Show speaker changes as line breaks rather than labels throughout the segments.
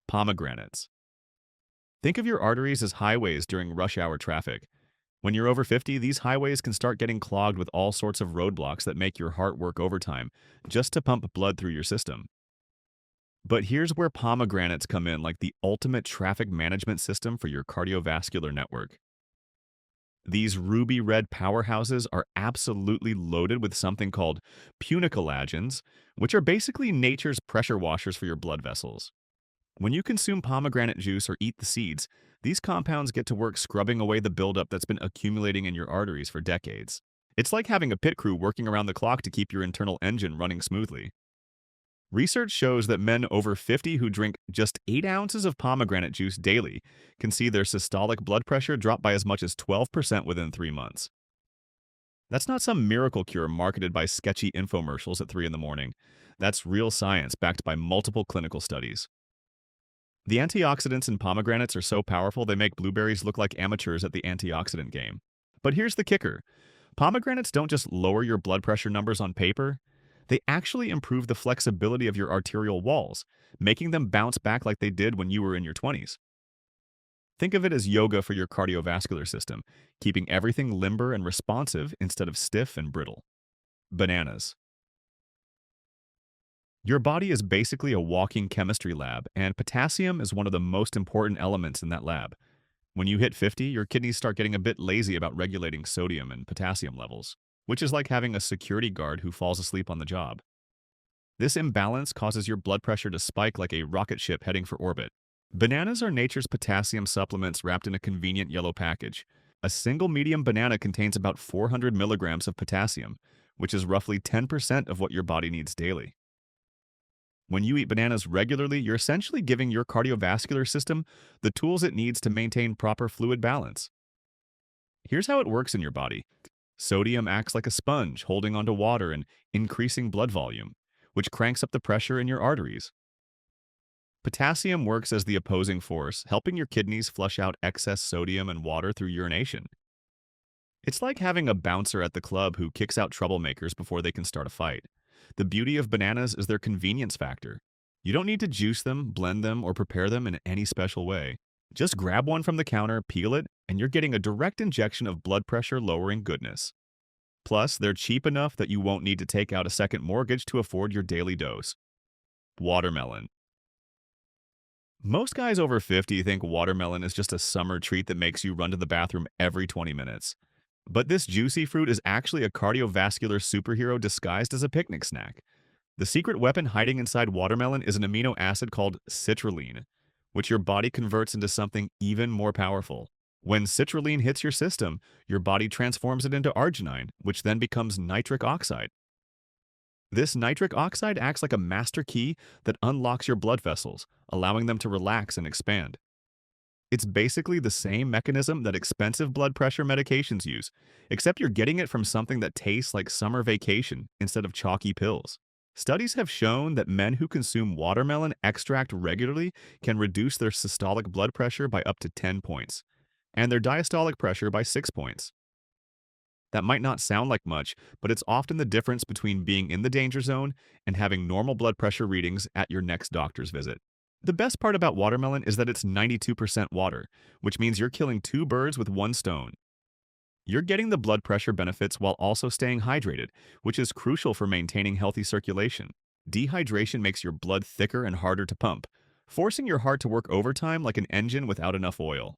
Pomegranates. Think of your arteries as highways during rush hour traffic. When you're over 50, these highways can start getting clogged with all sorts of roadblocks that make your heart work overtime just to pump blood through your system. But here's where pomegranates come in like the ultimate traffic management system for your cardiovascular network. These ruby red powerhouses are absolutely loaded with something called punicolagens, which are basically nature's pressure washers for your blood vessels. When you consume pomegranate juice or eat the seeds, these compounds get to work scrubbing away the buildup that's been accumulating in your arteries for decades. It's like having a pit crew working around the clock to keep your internal engine running smoothly. Research shows that men over 50 who drink just 8 ounces of pomegranate juice daily can see their systolic blood pressure drop by as much as 12% within 3 months. That's not some miracle cure marketed by sketchy infomercials at 3 in the morning. That's real science backed by multiple clinical studies. The antioxidants in pomegranates are so powerful they make blueberries look like amateurs at the antioxidant game. But here's the kicker. Pomegranates don't just lower your blood pressure numbers on paper, they actually improve the flexibility of your arterial walls, making them bounce back like they did when you were in your 20s. Think of it as yoga for your cardiovascular system, keeping everything limber and responsive instead of stiff and brittle. Bananas. Your body is basically a walking chemistry lab, and potassium is one of the most important elements in that lab. When you hit 50, your kidneys start getting a bit lazy about regulating sodium and potassium levels, which is like having a security guard who falls asleep on the job. This imbalance causes your blood pressure to spike like a rocket ship heading for orbit. Bananas are nature's potassium supplements wrapped in a convenient yellow package. A single medium banana contains about 400 milligrams of potassium, which is roughly 10% of what your body needs daily. When you eat bananas regularly, you're essentially giving your cardiovascular system the tools it needs to maintain proper fluid balance. Here's how it works in your body. Sodium acts like a sponge, holding onto water and increasing blood volume, which cranks up the pressure in your arteries. Potassium works as the opposing force, helping your kidneys flush out excess sodium and water through urination. It's like having a bouncer at the club who kicks out troublemakers before they can start a fight. The beauty of bananas is their convenience factor. You don't need to juice them, blend them, or prepare them in any special way. Just grab one from the counter, peel it, and you're getting a direct injection of blood pressure lowering goodness. Plus, they're cheap enough that you won't need to take out a second mortgage to afford your daily dose. Watermelon. Most guys over 50 think watermelon is just a summer treat that makes you run to the bathroom every 20 minutes. But this juicy fruit is actually a cardiovascular superhero disguised as a picnic snack. The secret weapon hiding inside watermelon is an amino acid called citrulline, which your body converts into something even more powerful. When citrulline hits your system, your body transforms it into arginine, which then becomes nitric oxide. This nitric oxide acts like a master key that unlocks your blood vessels, allowing them to relax and expand. It's basically the same mechanism that expensive blood pressure medications use, except you're getting it from something that tastes like summer vacation instead of chalky pills. Studies have shown that men who consume watermelon extract regularly can reduce their systolic blood pressure by up to 10 points, and their diastolic pressure by 6 points. That might not sound like much, but it's often the difference between being in the danger zone and having normal blood pressure readings at your next doctor's visit. The best part about watermelon is that it's 92% water, which means you're killing 2 birds with 1 stone. You're getting the blood pressure benefits while also staying hydrated, which is crucial for maintaining healthy circulation. Dehydration makes your blood thicker and harder to pump, forcing your heart to work overtime like an engine without enough oil.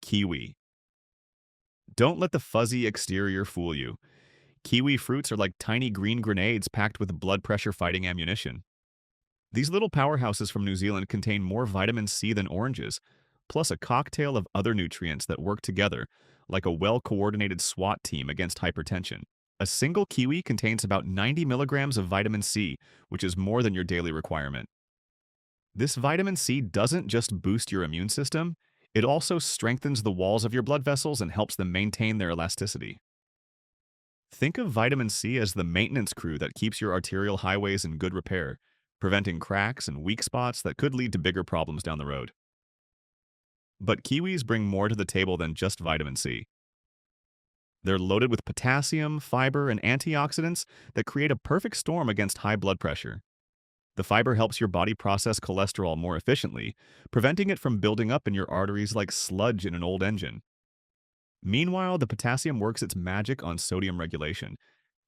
Kiwi. Don't let the fuzzy exterior fool you. Kiwi fruits are like tiny green grenades packed with blood pressure fighting ammunition. These little powerhouses from New Zealand contain more vitamin C than oranges, plus a cocktail of other nutrients that work together, like a well-coordinated SWAT team against hypertension. A single kiwi contains about 90 milligrams of vitamin C, which is more than your daily requirement. This vitamin C doesn't just boost your immune system, it also strengthens the walls of your blood vessels and helps them maintain their elasticity. Think of vitamin C as the maintenance crew that keeps your arterial highways in good repair, preventing cracks and weak spots that could lead to bigger problems down the road. But kiwis bring more to the table than just vitamin C. They're loaded with potassium, fiber, and antioxidants that create a perfect storm against high blood pressure. The fiber helps your body process cholesterol more efficiently, preventing it from building up in your arteries like sludge in an old engine. Meanwhile, the potassium works its magic on sodium regulation,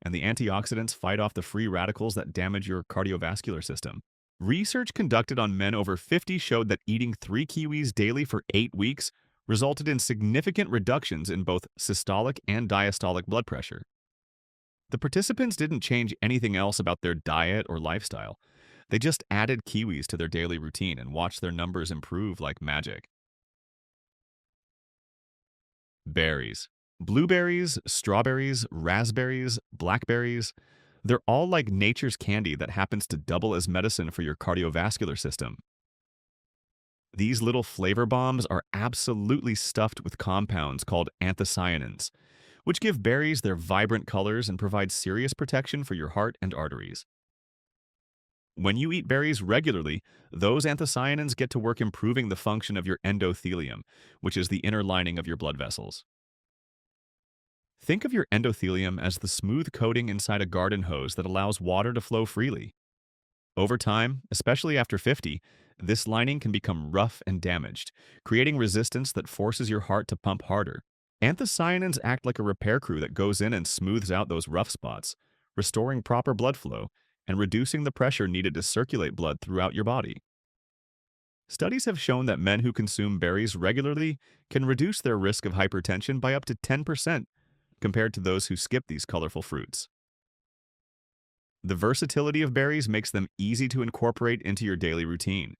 and the antioxidants fight off the free radicals that damage your cardiovascular system. Research conducted on men over 50 showed that eating 3 kiwis daily for 8 weeks resulted in significant reductions in both systolic and diastolic blood pressure. The participants didn't change anything else about their diet or lifestyle. They just added kiwis to their daily routine and watched their numbers improve like magic. Berries. Blueberries, strawberries, raspberries, blackberries, they're all like nature's candy that happens to double as medicine for your cardiovascular system. These little flavor bombs are absolutely stuffed with compounds called anthocyanins, which give berries their vibrant colors and provide serious protection for your heart and arteries. When you eat berries regularly, those anthocyanins get to work improving the function of your endothelium, which is the inner lining of your blood vessels. Think of your endothelium as the smooth coating inside a garden hose that allows water to flow freely. Over time, especially after 50, this lining can become rough and damaged, creating resistance that forces your heart to pump harder. Anthocyanins act like a repair crew that goes in and smooths out those rough spots, restoring proper blood flow and reducing the pressure needed to circulate blood throughout your body. Studies have shown that men who consume berries regularly can reduce their risk of hypertension by up to 10% compared to those who skip these colorful fruits. The versatility of berries makes them easy to incorporate into your daily routine.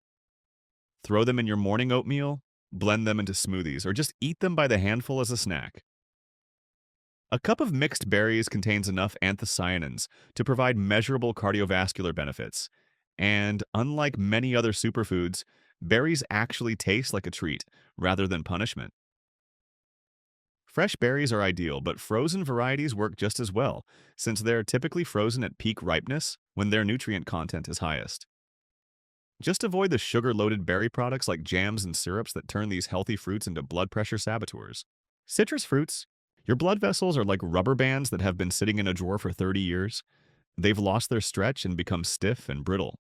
Throw them in your morning oatmeal, blend them into smoothies, or just eat them by the handful as a snack. A cup of mixed berries contains enough anthocyanins to provide measurable cardiovascular benefits. And unlike many other superfoods, berries actually taste like a treat rather than punishment. Fresh berries are ideal, but frozen varieties work just as well, since they're typically frozen at peak ripeness when their nutrient content is highest. Just avoid the sugar-loaded berry products like jams and syrups that turn these healthy fruits into blood pressure saboteurs. Citrus fruits. Your blood vessels are like rubber bands that have been sitting in a drawer for 30 years. They've lost their stretch and become stiff and brittle.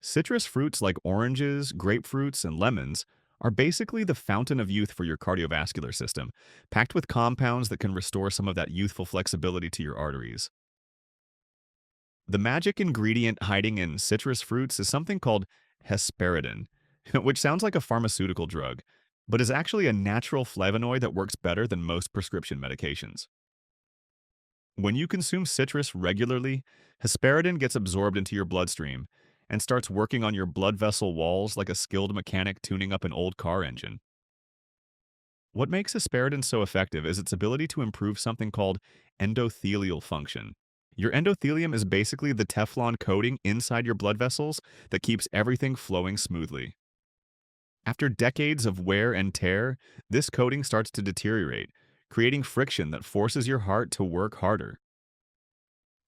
Citrus fruits like oranges, grapefruits, and lemons are basically the fountain of youth for your cardiovascular system, packed with compounds that can restore some of that youthful flexibility to your arteries. The magic ingredient hiding in citrus fruits is something called hesperidin, which sounds like a pharmaceutical drug, but is actually a natural flavonoid that works better than most prescription medications. When you consume citrus regularly, hesperidin gets absorbed into your bloodstream and starts working on your blood vessel walls like a skilled mechanic tuning up an old car engine. What makes hesperidin so effective is its ability to improve something called endothelial function. Your endothelium is basically the Teflon coating inside your blood vessels that keeps everything flowing smoothly. After decades of wear and tear, this coating starts to deteriorate, creating friction that forces your heart to work harder.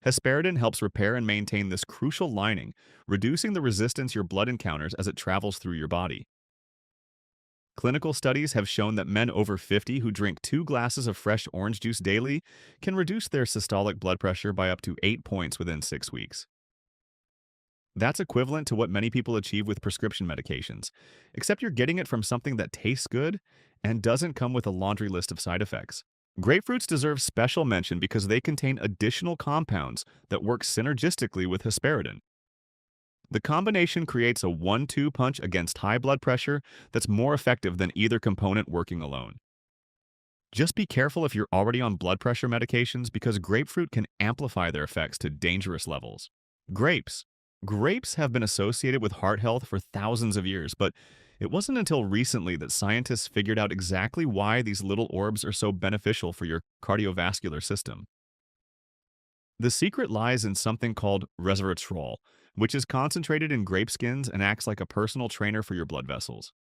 Hesperidin helps repair and maintain this crucial lining, reducing the resistance your blood encounters as it travels through your body. Clinical studies have shown that men over 50 who drink 2 glasses of fresh orange juice daily can reduce their systolic blood pressure by up to 8 points within 6 weeks. That's equivalent to what many people achieve with prescription medications, except you're getting it from something that tastes good and doesn't come with a laundry list of side effects. Grapefruits deserve special mention because they contain additional compounds that work synergistically with hesperidin. The combination creates a 1-2 punch against high blood pressure that's more effective than either component working alone. Just be careful if you're already on blood pressure medications because grapefruit can amplify their effects to dangerous levels. Grapes. Grapes have been associated with heart health for thousands of years, but it wasn't until recently that scientists figured out exactly why these little orbs are so beneficial for your cardiovascular system. The secret lies in something called resveratrol, which is concentrated in grape skins and acts like a personal trainer for your blood vessels.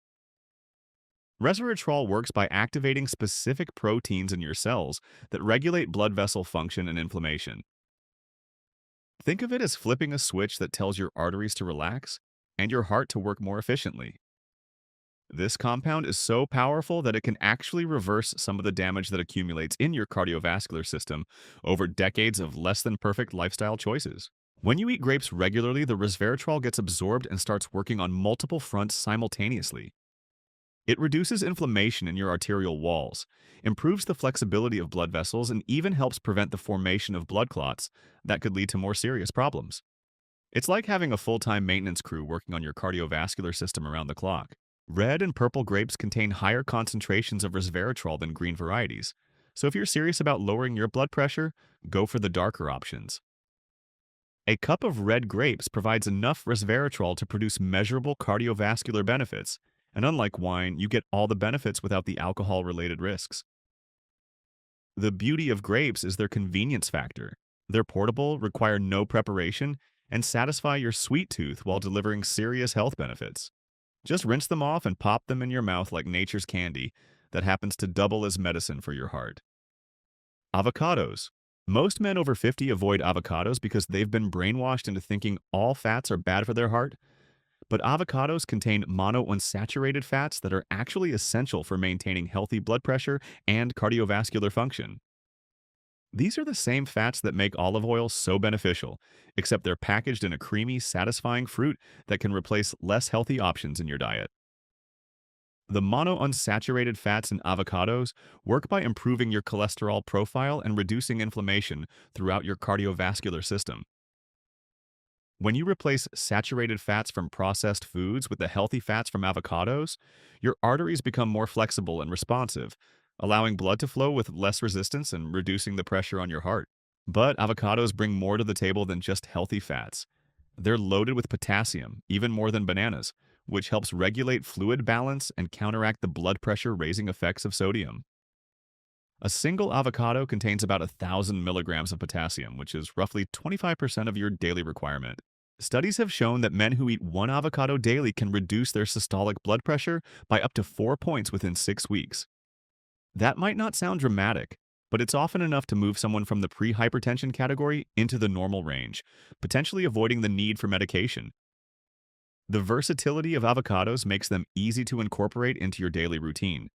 Resveratrol works by activating specific proteins in your cells that regulate blood vessel function and inflammation. Think of it as flipping a switch that tells your arteries to relax and your heart to work more efficiently. This compound is so powerful that it can actually reverse some of the damage that accumulates in your cardiovascular system over decades of less than perfect lifestyle choices. When you eat grapes regularly, the resveratrol gets absorbed and starts working on multiple fronts simultaneously. It reduces inflammation in your arterial walls, improves the flexibility of blood vessels, and even helps prevent the formation of blood clots that could lead to more serious problems. It's like having a full-time maintenance crew working on your cardiovascular system around the clock. Red and purple grapes contain higher concentrations of resveratrol than green varieties. So if you're serious about lowering your blood pressure, go for the darker options. A cup of red grapes provides enough resveratrol to produce measurable cardiovascular benefits, and unlike wine, you get all the benefits without the alcohol-related risks. The beauty of grapes is their convenience factor. They're portable, require no preparation, and satisfy your sweet tooth while delivering serious health benefits. Just rinse them off and pop them in your mouth like nature's candy that happens to double as medicine for your heart. Avocados. Most men over 50 avoid avocados because they've been brainwashed into thinking all fats are bad for their heart. But avocados contain monounsaturated fats that are actually essential for maintaining healthy blood pressure and cardiovascular function. These are the same fats that make olive oil so beneficial, except they're packaged in a creamy, satisfying fruit that can replace less healthy options in your diet. The monounsaturated fats in avocados work by improving your cholesterol profile and reducing inflammation throughout your cardiovascular system. When you replace saturated fats from processed foods with the healthy fats from avocados, your arteries become more flexible and responsive, allowing blood to flow with less resistance and reducing the pressure on your heart. But avocados bring more to the table than just healthy fats. They're loaded with potassium, even more than bananas, which helps regulate fluid balance and counteract the blood pressure raising effects of sodium. A single avocado contains about 1,000 milligrams of potassium, which is roughly 25% of your daily requirement. Studies have shown that men who eat one avocado daily can reduce their systolic blood pressure by up to 4 points within 6 weeks. That might not sound dramatic, but it's often enough to move someone from the pre-hypertension category into the normal range, potentially avoiding the need for medication. The versatility of avocados makes them easy to incorporate into your daily routine.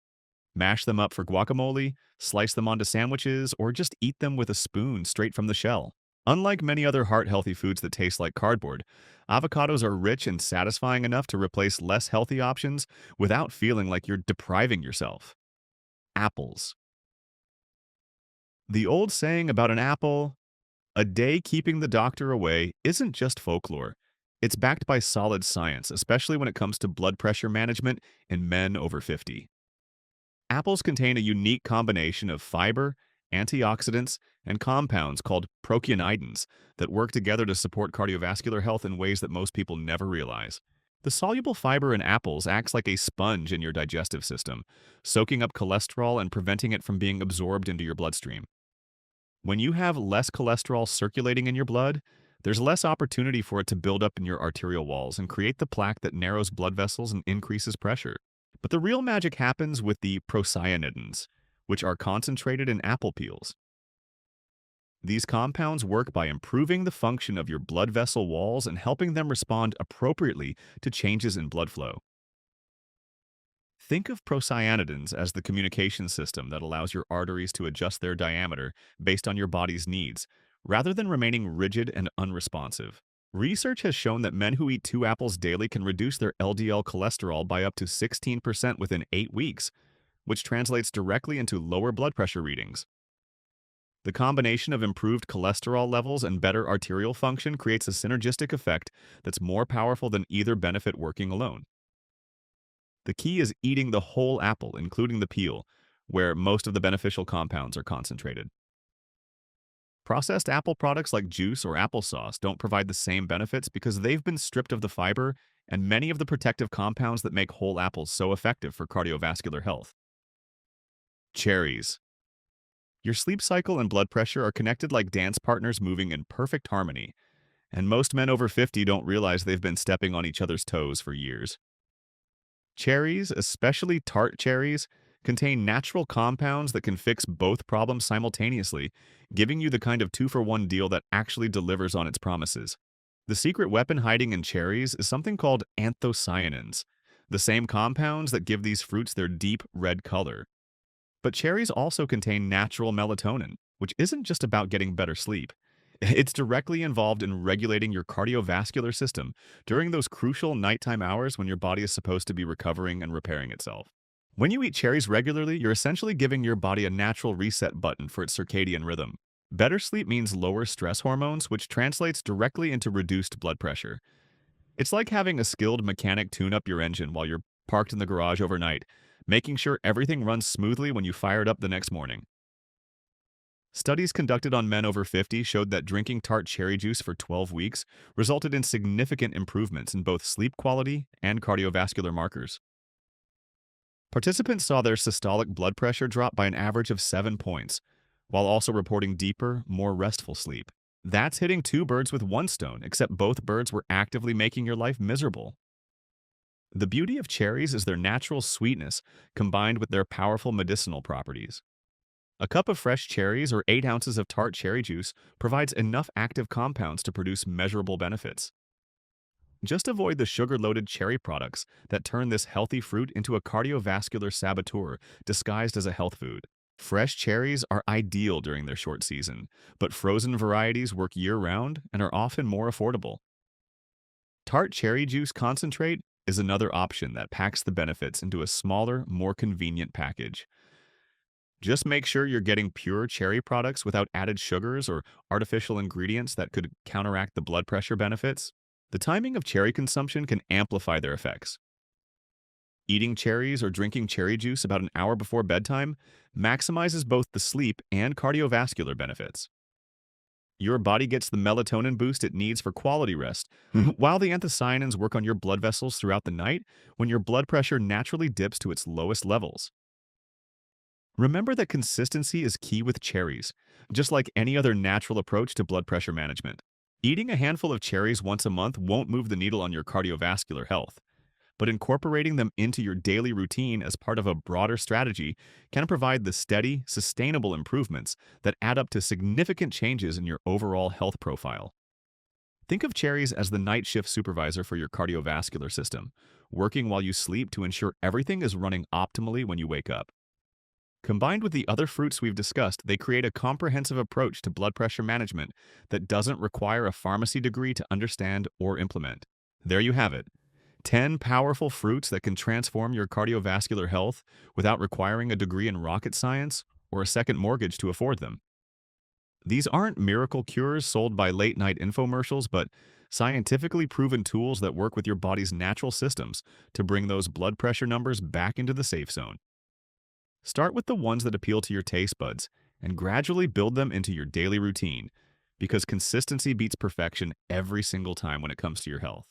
Mash them up for guacamole, slice them onto sandwiches, or just eat them with a spoon straight from the shell. Unlike many other heart-healthy foods that taste like cardboard, avocados are rich and satisfying enough to replace less healthy options without feeling like you're depriving yourself. Apples. The old saying about an apple, "A day keeping the doctor away," isn't just folklore. It's backed by solid science, especially when it comes to blood pressure management in men over 50. Apples contain a unique combination of fiber, antioxidants, and compounds called procyanidins that work together to support cardiovascular health in ways that most people never realize. The soluble fiber in apples acts like a sponge in your digestive system, soaking up cholesterol and preventing it from being absorbed into your bloodstream. When you have less cholesterol circulating in your blood, there's less opportunity for it to build up in your arterial walls and create the plaque that narrows blood vessels and increases pressure. But the real magic happens with the procyanidins, which are concentrated in apple peels. These compounds work by improving the function of your blood vessel walls and helping them respond appropriately to changes in blood flow. Think of procyanidins as the communication system that allows your arteries to adjust their diameter based on your body's needs, rather than remaining rigid and unresponsive. Research has shown that men who eat 2 apples daily can reduce their LDL cholesterol by up to 16% within 8 weeks, which translates directly into lower blood pressure readings. The combination of improved cholesterol levels and better arterial function creates a synergistic effect that's more powerful than either benefit working alone. The key is eating the whole apple, including the peel, where most of the beneficial compounds are concentrated. Processed apple products like juice or applesauce don't provide the same benefits because they've been stripped of the fiber and many of the protective compounds that make whole apples so effective for cardiovascular health. Cherries. Your sleep cycle and blood pressure are connected like dance partners moving in perfect harmony, and most men over 50 don't realize they've been stepping on each other's toes for years. Cherries, especially tart cherries, contain natural compounds that can fix both problems simultaneously, giving you the kind of two-for-one deal that actually delivers on its promises. The secret weapon hiding in cherries is something called anthocyanins, the same compounds that give these fruits their deep red color. But cherries also contain natural melatonin, which isn't just about getting better sleep. It's directly involved in regulating your cardiovascular system during those crucial nighttime hours when your body is supposed to be recovering and repairing itself. When you eat cherries regularly, you're essentially giving your body a natural reset button for its circadian rhythm. Better sleep means lower stress hormones, which translates directly into reduced blood pressure. It's like having a skilled mechanic tune up your engine while you're parked in the garage overnight, making sure everything runs smoothly when you fire it up the next morning. Studies conducted on men over 50 showed that drinking tart cherry juice for 12 weeks resulted in significant improvements in both sleep quality and cardiovascular markers. Participants saw their systolic blood pressure drop by an average of 7 points, while also reporting deeper, more restful sleep. That's hitting two birds with one stone, except both birds were actively making your life miserable. The beauty of cherries is their natural sweetness combined with their powerful medicinal properties. A cup of fresh cherries or 8 ounces of tart cherry juice provides enough active compounds to produce measurable benefits. Just avoid the sugar-loaded cherry products that turn this healthy fruit into a cardiovascular saboteur disguised as a health food. Fresh cherries are ideal during their short season, but frozen varieties work year-round and are often more affordable. Tart cherry juice concentrate is another option that packs the benefits into a smaller, more convenient package. Just make sure you're getting pure cherry products without added sugars or artificial ingredients that could counteract the blood pressure benefits. The timing of cherry consumption can amplify their effects. Eating cherries or drinking cherry juice about an hour before bedtime maximizes both the sleep and cardiovascular benefits. Your body gets the melatonin boost it needs for quality rest, while the anthocyanins work on your blood vessels throughout the night when your blood pressure naturally dips to its lowest levels. Remember that consistency is key with cherries, just like any other natural approach to blood pressure management. Eating a handful of cherries once a month won't move the needle on your cardiovascular health, but incorporating them into your daily routine as part of a broader strategy can provide the steady, sustainable improvements that add up to significant changes in your overall health profile. Think of cherries as the night shift supervisor for your cardiovascular system, working while you sleep to ensure everything is running optimally when you wake up. Combined with the other fruits we've discussed, they create a comprehensive approach to blood pressure management that doesn't require a pharmacy degree to understand or implement. There you have it. 10 powerful fruits that can transform your cardiovascular health without requiring a degree in rocket science or a second mortgage to afford them. These aren't miracle cures sold by late-night infomercials, but scientifically proven tools that work with your body's natural systems to bring those blood pressure numbers back into the safe zone. Start with the ones that appeal to your taste buds and gradually build them into your daily routine, because consistency beats perfection every single time when it comes to your health.